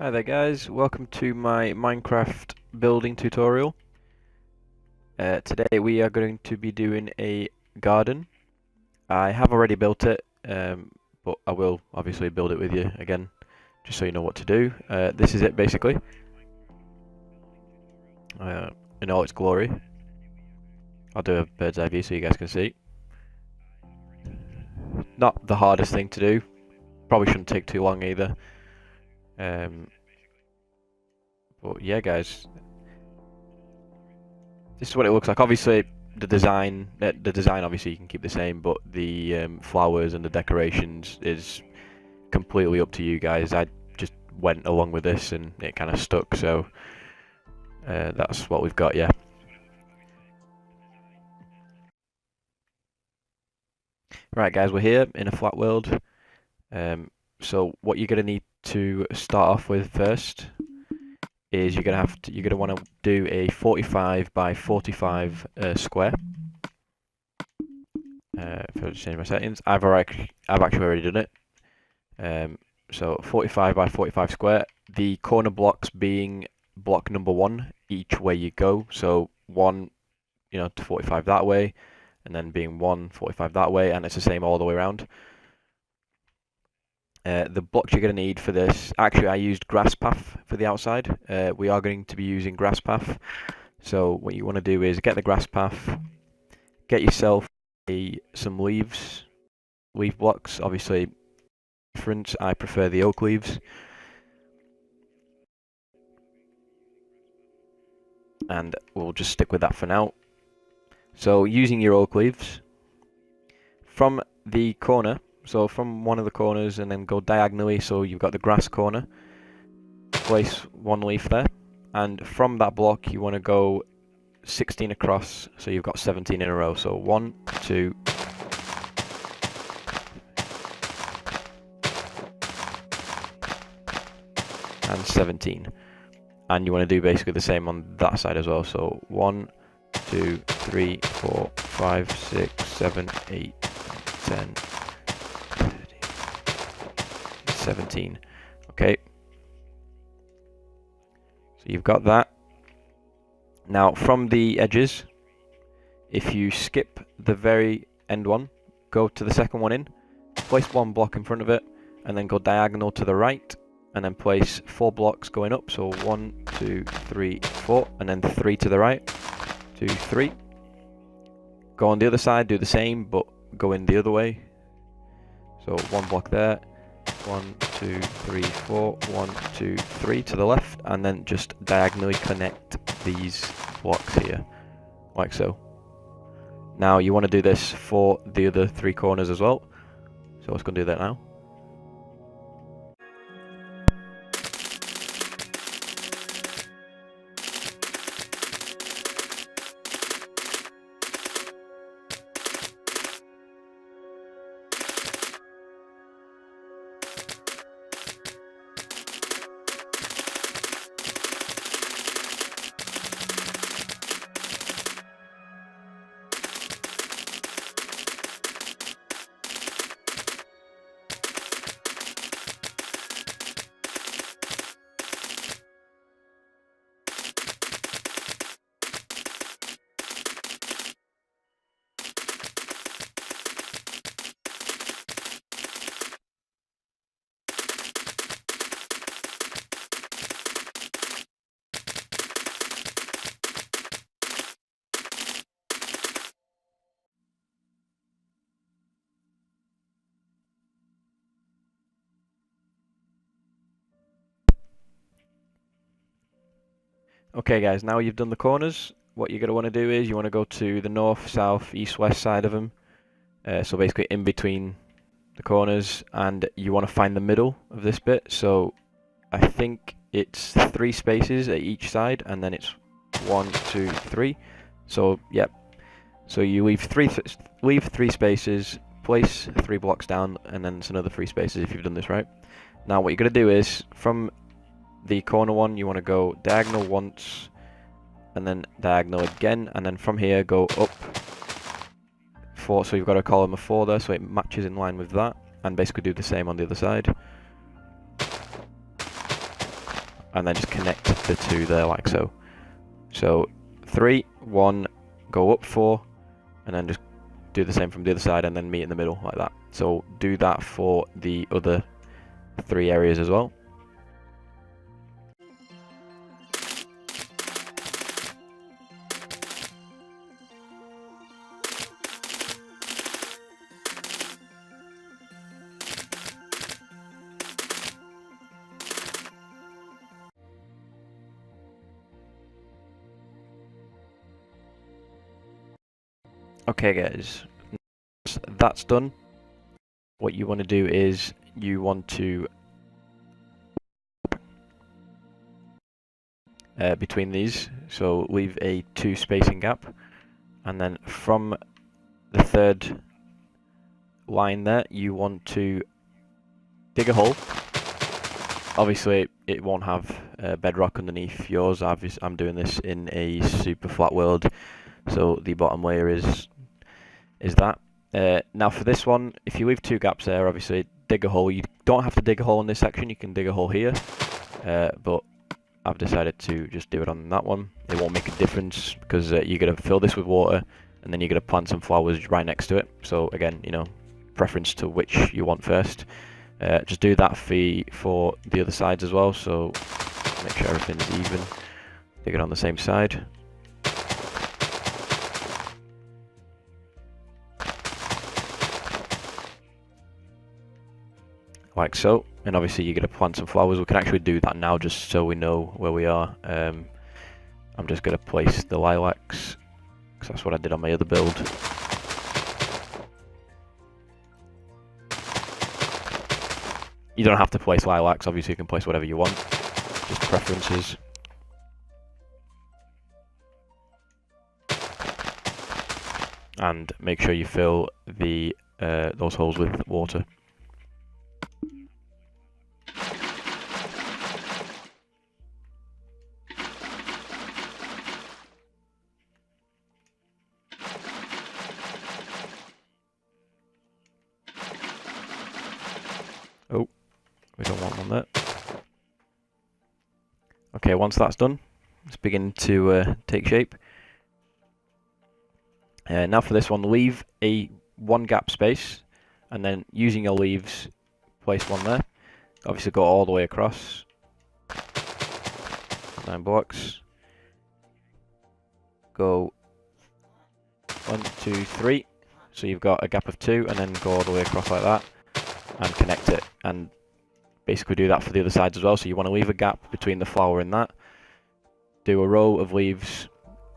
Hi there guys, welcome to my Minecraft building tutorial. Today we are going to be doing a garden. I have already built it, but I will obviously build it with you again, just so you know what to do. This is it basically, in all its glory. I'll do a bird's eye view so you guys can see. Not the hardest thing to do, probably shouldn't take too long either. But yeah guys, this is what it looks like. Obviously the design obviously you can keep the same, but the flowers and the decorations is completely up to you guys. I just went along with this and it kind of stuck, so that's what we've got. Yeah. Right guys, we're here in a flat world. So what you're gonna need to start off with first is you're gonna want to do a 45 by 45 square. If I just change my settings, I've actually already done it. So 45 by 45 square. The corner blocks being block number 1 each way you go. So 1, to 45 that way, and then being 1, 45 that way, and it's the same all the way around. The blocks you're going to need for this, actually I used grass path for the outside. We are going to be using grass path. So what you want to do is get the grass path, get yourself some leaf blocks. Obviously, different. I prefer the oak leaves. And we'll just stick with that for now. So using your oak leaves, from the corner, so from one of the corners and then go diagonally, so you've got the grass corner, place one leaf there, and from that block you want to go 16 across, so you've got 17 in a row. So 1, 2, and 17. And you want to do basically the same on that side as well. So 1, 2, 3, 4, 5, 6, 7, 8, 10, 17. Okay. So you've got that. Now from the edges, if you skip the very end one, go to the second one in, place one block in front of it, and then go diagonal to the right, and then place 4 blocks going up. So 1, 2, 3, 4, and then 3 to the right. 2, 3. Go on the other side, do the same, but go in the other way. So 1 block there. 1, 2, 3, 4, 1, 2, 3 to the left, and then just diagonally connect these blocks here, like so. Now you want to do this for the other 3 corners as well, so let's go and do that now. Okay guys, now you've done the corners, what you're going to want to do is you want to go to the north, south, east, west side of them. So basically in between the corners, and you want to find the middle of this bit. So I think it's 3 spaces at each side, and then it's 1, 2, 3. So yep. So you leave 3 spaces, place 3 blocks down, and then it's another 3 spaces if you've done this right. Now what you're going to do is from the corner one, you want to go diagonal once, and then diagonal again, and then from here go up 4. So you've got a column of 4 there, so it matches in line with that, and basically do the same on the other side. and then just connect the two there like so. So 3, 1, go up 4, and then just do the same from the other side and then meet in the middle like that. So do that for the other 3 areas as well. Okay guys, that's done. What you want to do is you want to between these, so leave a 2 spacing gap, and then from the 3rd line there you want to dig a hole. Obviously it won't have bedrock underneath yours. I'm doing this in a super flat world, so the bottom layer is that. Now for this one, if you leave 2 gaps there, obviously dig a hole. You don't have to dig a hole in this section, you can dig a hole here, but I've decided to just do it on that one. It won't make a difference because you're going to fill this with water and then you're going to plant some flowers right next to it. So again, you know, preference to which you want first. Just do that for the other sides as well, so make sure everything's even. Dig it on the same side. Like so, and obviously you're going to plant some flowers. We can actually do that now just so we know where we are. I'm just going to place the lilacs, because that's what I did on my other build. You don't have to place lilacs, obviously you can place whatever you want, just preferences. And make sure you fill the those holes with water. Oh, we don't want one there. Okay, once that's done, it's beginning to take shape. Now for this one, leave a 1 gap space, and then using your leaves, place one there. Obviously go all the way across. 9 blocks. Go 1, 2, 3. So you've got a gap of 2, and then go all the way across like that, and connect it. And basically do that for the other sides as well. So you want to leave a gap between the flower and that. Do a row of leaves,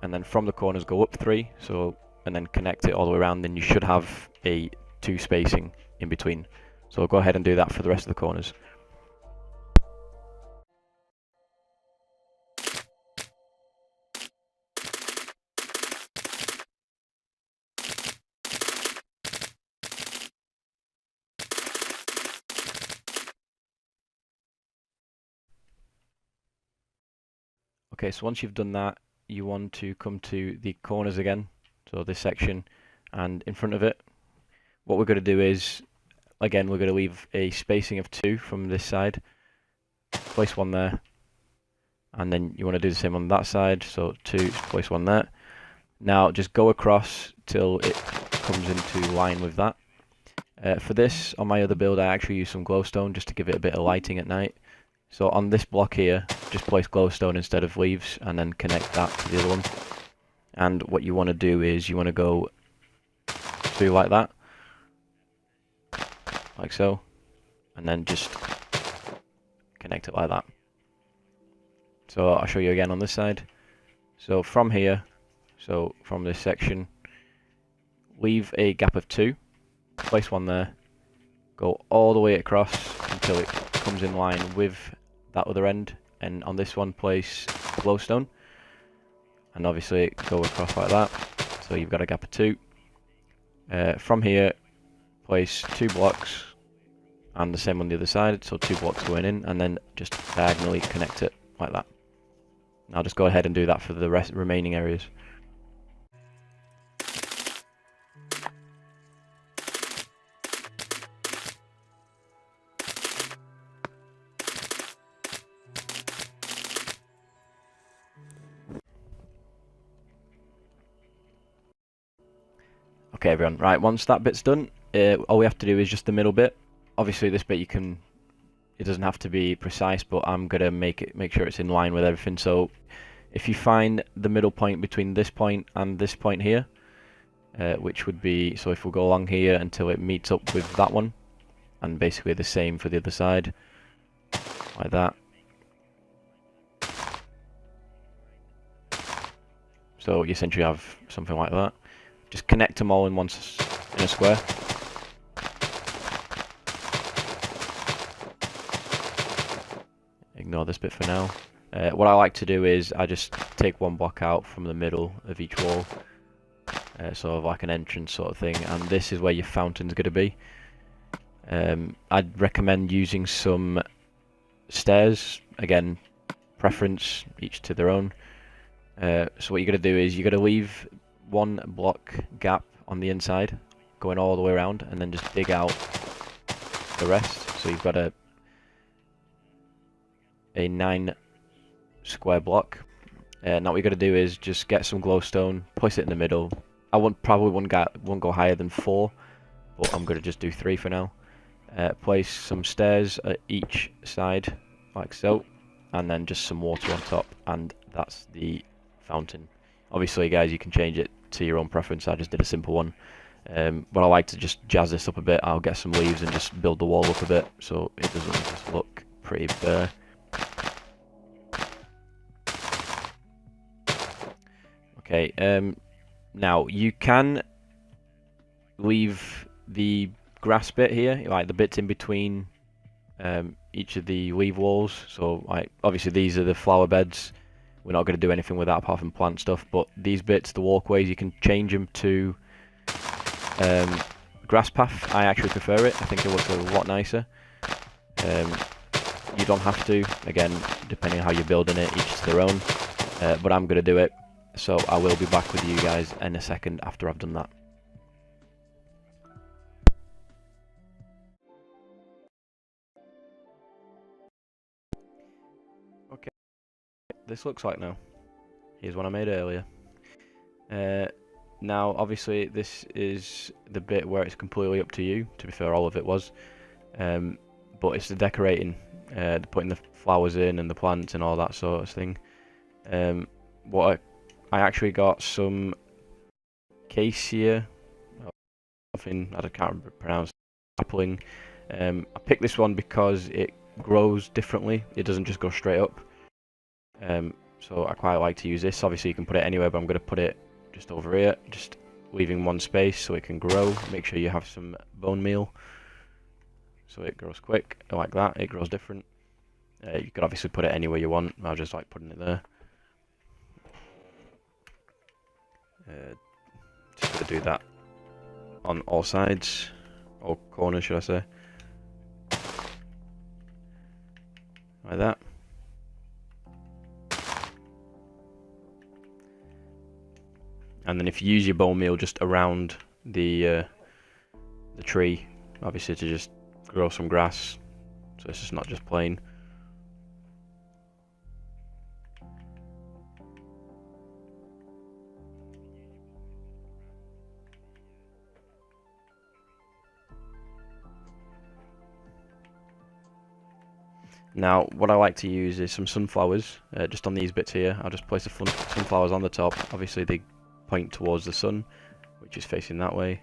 and then from the corners go up 3. So and then connect it all the way around. Then you should have a 2 spacing in between. So go ahead and do that for the rest of the corners. Okay, so once you've done that, you want to come to the corners again, so this section, and in front of it, what we're going to do is, again, we're going to leave a spacing of 2 from this side, place one there, and then you want to do the same on that side, so 2, place one there. Now just go across till it comes into line with that. For this, on my other build, I actually use some glowstone just to give it a bit of lighting at night. So on this block here, just place glowstone instead of leaves, and then connect that to the other one. And what you want to do is you want to go through like that, like so, and then just connect it like that. So I'll show you again on this side. So from here, so from this section, leave a gap of 2, place one there, go all the way across until it comes in line with that other end, and on this one place glowstone, and obviously go across like that, so you've got a gap of 2. From here, place 2 blocks, and the same on the other side, so 2 blocks going in, and then just diagonally connect it like that. I'll just go ahead and do that for the remaining areas. Okay, everyone. Right, once that bit's done, all we have to do is just the middle bit. Obviously, this bit it doesn't have to be precise, but I'm gonna make sure it's in line with everything. So, if you find the middle point between this point and this point here, which would be, so if we go along here until it meets up with that one, and basically the same for the other side, like that. So you essentially have something like that. Just connect them all in in a square. Ignore this bit for now. What I like to do is I just take one block out from the middle of each wall, sort of like an entrance sort of thing, and this is where your fountain's going to be. I'd recommend using some stairs. Again, preference, each to their own. So what you're going to do is you're going to leave one block gap on the inside, going all the way around, and then just dig out the rest. So you've got a 9 square block. Now what you're going to do is just get some glowstone, place it in the middle. I probably won't go higher than 4, but I'm going to just do 3 for now. Place some stairs at each side, like so, and then just some water on top, and that's the fountain. Obviously, guys, you can change it to your own preference. I just did a simple one, but I like to just jazz this up a bit. I'll get some leaves and just build the wall up a bit so it doesn't just look pretty bare. Okay, now you can leave the grass bit here, like the bits in between each of the leaf walls. So, like, obviously these are the flower beds. We're not going to do anything with that apart from plant stuff. But these bits, the walkways, you can change them to grass path. I actually prefer it. I think it looks a lot nicer. You don't have to. Again, depending on how you're building it, each to their own. But I'm going to do it. So I will be back with you guys in a second after I've done that. Okay, this looks like now. Here's one I made earlier. Now, obviously, this is the bit where it's completely up to you. To be fair, all of it was. But it's the decorating, putting the flowers in and the plants and all that sort of thing. I actually got some cassia, I can't pronounce, sapling. I picked this one because it grows differently. It doesn't just go straight up. So I quite like to use this. Obviously you can put it anywhere, but I'm going to put it just over here, just leaving one space so it can grow. Make sure you have some bone meal so it grows quick, like that. It grows different. You could obviously put it anywhere you want. I just like putting it there. Just going to do that on all sides, or corners should I say, like that. And then if you use your bone meal just around the tree, obviously to just grow some grass, so it's just not just plain. Now, what I like to use is some sunflowers, just on these bits here. I'll just place the sunflowers on the top. Obviously, they point towards the sun, which is facing that way.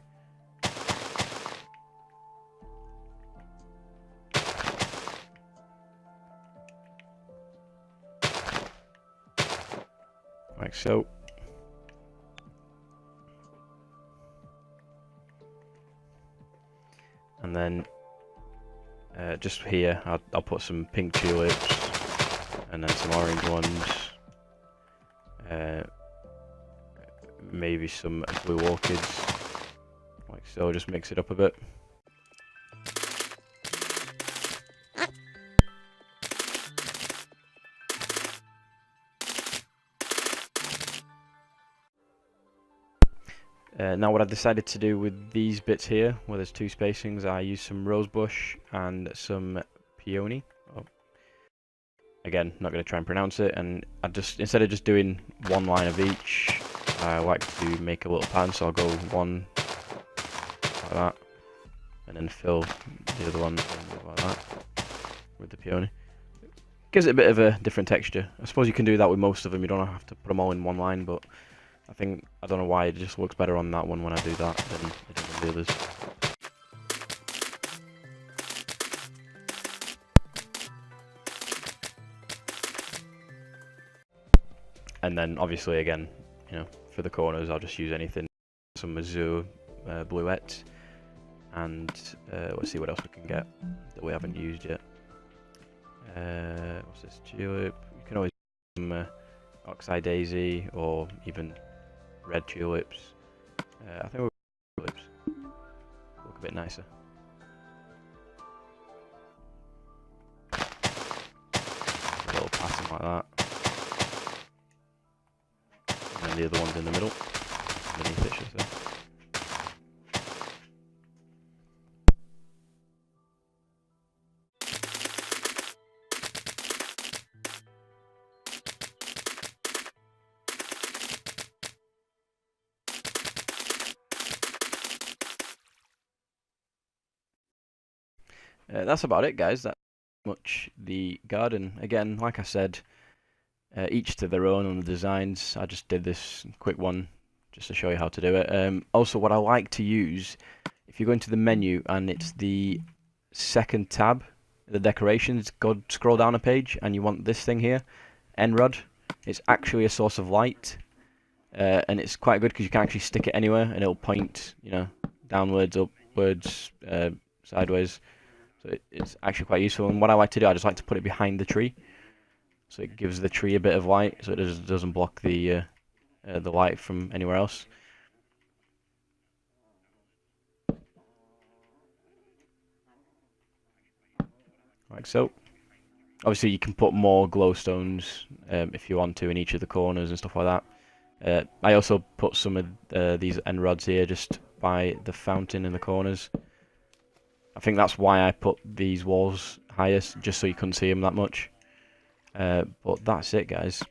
Like so. And then just here, I'll put some pink tulips, and then some orange ones, maybe some blue orchids, like so. Just mix it up a bit. Now what I've decided to do with these bits here, where there's 2 spacings, I use some rosebush and some peony. Oh. Again, not going to try and pronounce it, and I just, instead of just doing one line of each, I like to make a little pattern, so I'll go 1, that, and then fill the other one like that with the peony. Gives it a bit of a different texture. I suppose you can do that with most of them. You don't have to put them all in one line, but I don't know why, it just looks better on that one when I do that than it does on the others. And then obviously again, you know, for the corners I'll just use anything, some azure bluette, and let's see what else we can get that we haven't used yet. What's this? Tulip. You can always use some oxeye daisy or even red tulips. I think tulips look a bit nicer. A little pattern like that. And then the other one's in the middle, underneath it, should I say. That's about it, guys. That's much the garden. Again, like I said, each to their own on the designs. I just did this quick one just to show you how to do it. Also, what I like to use, if you go into the menu and it's the second tab, the decorations, scroll down a page and you want this thing here, end rod. It's actually a source of light, and it's quite good because you can actually stick it anywhere and it'll point, you know, downwards, upwards, sideways. So it's actually quite useful. And what I like to do, I just like to put it behind the tree, so it gives the tree a bit of light, so it doesn't block the light from anywhere else. Like so. Obviously, you can put more glowstones if you want to in each of the corners and stuff like that. I also put some of these end rods here just by the fountain in the corners. I think that's why I put these walls highest, just so you couldn't see them that much. But that's it, guys.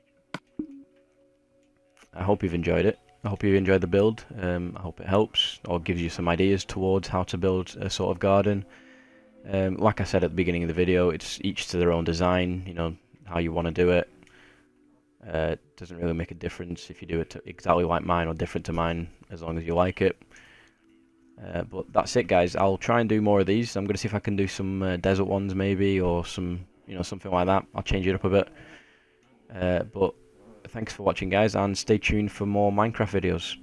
I hope you've enjoyed it. I hope you enjoyed the build. I hope it helps or gives you some ideas towards how to build a sort of garden. Like I said at the beginning of the video, it's each to their own design, you know, how you want to do it. It doesn't really make a difference if you do it exactly like mine or different to mine, as long as you like it. But that's it, guys. I'll try and do more of these. I'm going to see if I can do some desert ones maybe, or some, you know, something like that. I'll change it up a bit. But thanks for watching, guys, and stay tuned for more Minecraft videos.